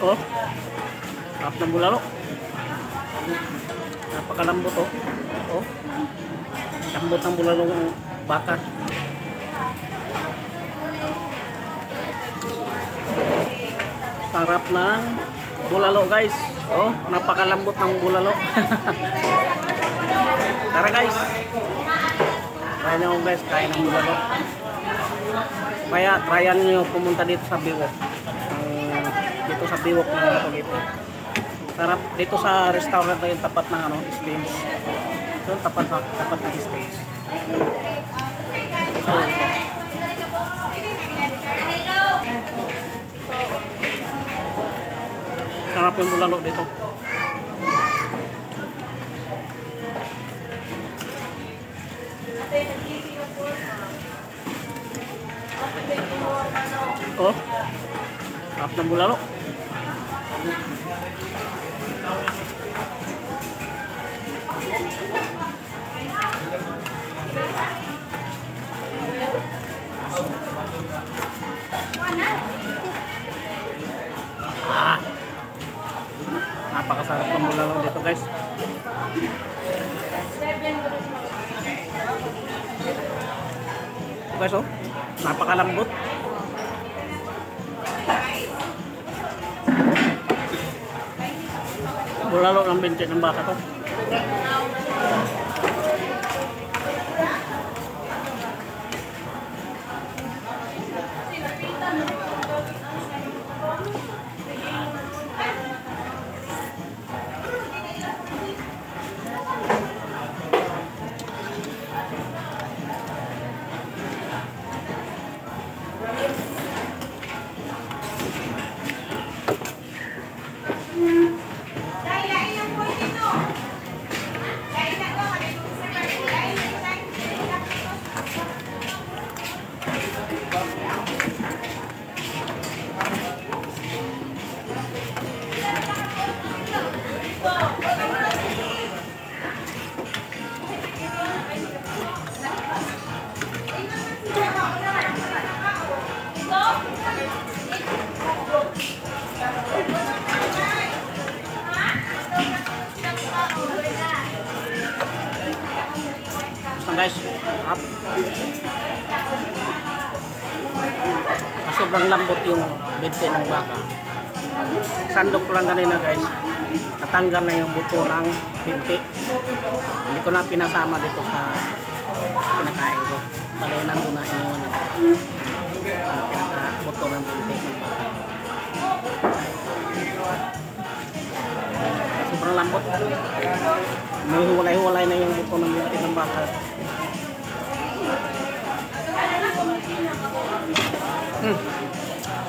Oh, sarap ng bulalo. Napakalambot oh. Oh, lambot ng bulalo ng baka. Sarap ng bulalo guys. Oh, napakalambot ng bulalo. Tara guys. Try nyo guys, kain ng bulalo. Kaya tryan nyo pumunta dito sa Biwok. Dito sa Biwok na ito dito. Sarap dito sa restaurant na yung tapat ng ano, Stains. So, tapat ng Stains. So, sarap yung bulalo dito. Oh, sarap ng bulalo. Napakasarap ng bulalo dito guys. Ito guys oh, napakalambot. Bulalo ng binti ng baka to. Guys, up. Sobrang lambot yung binti ng baka. Sandok ko lang kanina guys, natanggal na yung buto ng binti. Hindi ko na pinasama dito sa pinakain ko. Bali nandun na iniwan na pinaka-buto ng binti ng baka. Sobrang lambot. May hiwalay-hiwalay na yung buto ng binti ng baka.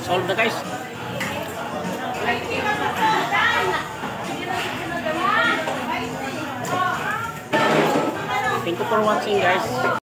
Solve na guys. Thank you for watching guys.